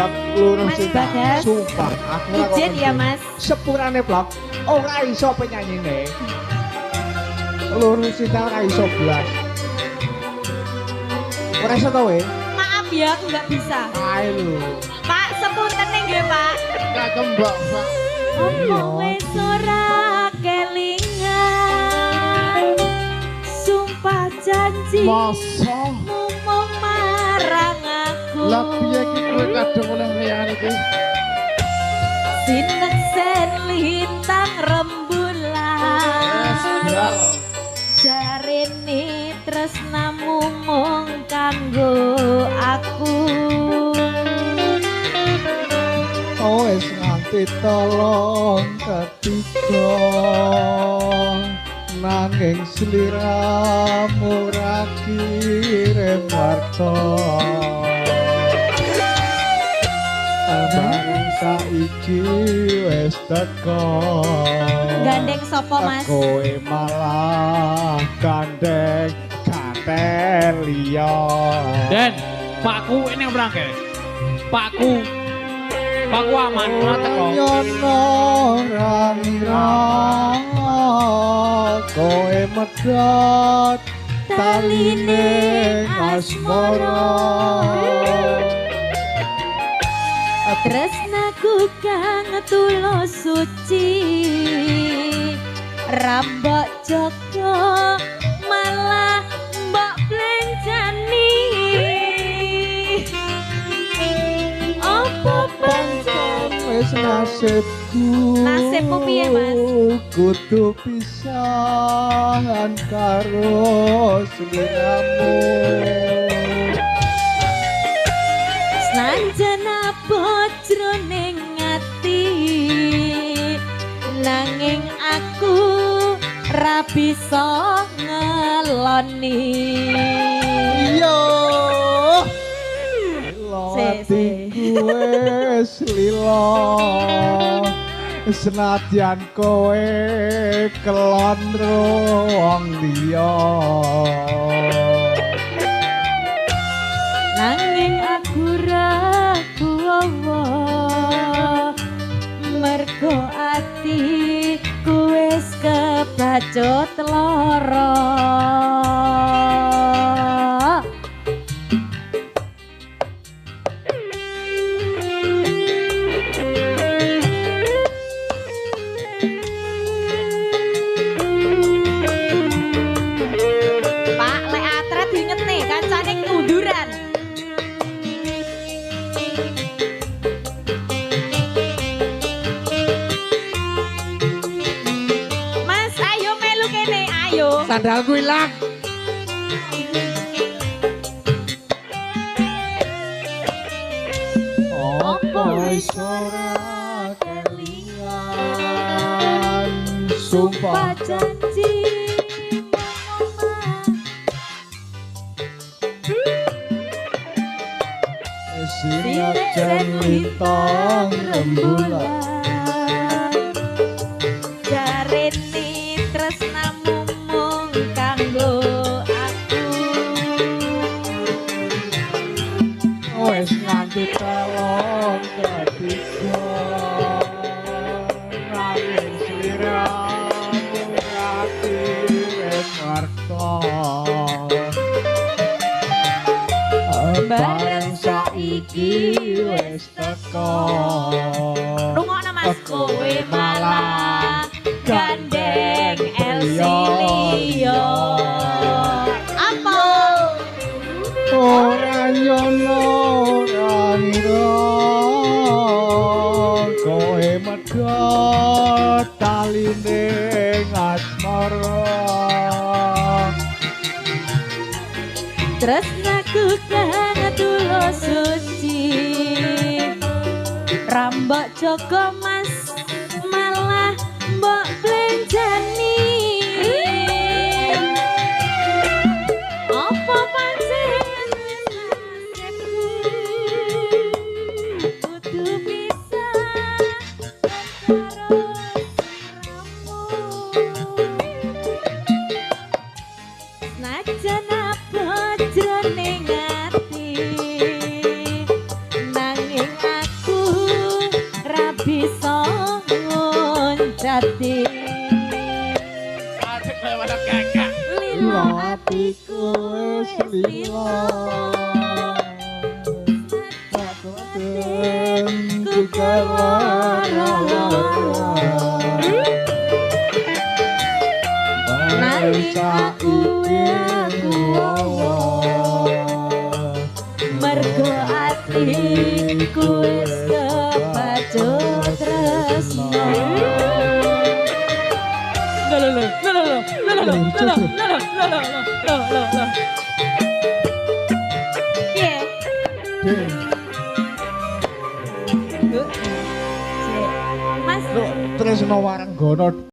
blok lurus Mas Bagas. sumpah aku ora Ijen ya Mas. sepurane blok ora iso penyanyine lurus cinta ora iso blas ora iso to we Maaf ya aku nggak bisa. ae lho Pak sepunten nggih Pak. gak kembang Pak Opo wis ora kelingan sumpah janji masa ngomong marang aku lah piye iki kowe kadung oleh liyan iki sinek sen lintang rembulan jarene tresnamu mung kanggo aku wis nganti tolong ketiga nanging sliramu ra kirim warta bareng saiki wis teko gandeng sapa Mas kowe malah gandeng kanten liya Den, pakku ini yang berangke. Pakku aman, ora teko. nyono rangira kowe medhot taline asmara tresnaku kang tulus suci rambok joko malah mbok blencani apa pancen wis nasibku Nasibmu piye, Mas? kudu pisahan karo sliramu Senajan apa jroning ati nanging aku ra bisa ngeloni iya Se. wis lila senadyan kowe kelon wong liya nanging aku ra kuwawa mergo atiku wis kebacut lara Pak, lek atret diinget nih kancane keunduran. Mas, ayo melu kene, ayo. sandalku ilang apa wis ora kelingan Sumpah sumpah janji. sinajan lintang rembulan Jarene tresnamu mung kanggo aku. wis nganti telon ketiga nanging sliramu ati wis warta bareng saiki wis teko Rungokno Mas kowe malah gandeng Elsi liya. Apa? ora nyono rangira kowe medhot taline asmara Tresnaku kang tulus suci rambok Joko Mas malah mbok blenjani apa pancen kudu bisa karo sliramu Najan apa jroning ati nanging bisa ngonjati Asik lewat kakak. Lila atiku wis lila Ku kelara Nanging aku mergo atiku wis kepacut tresno Piye? Mas Tresno warang gono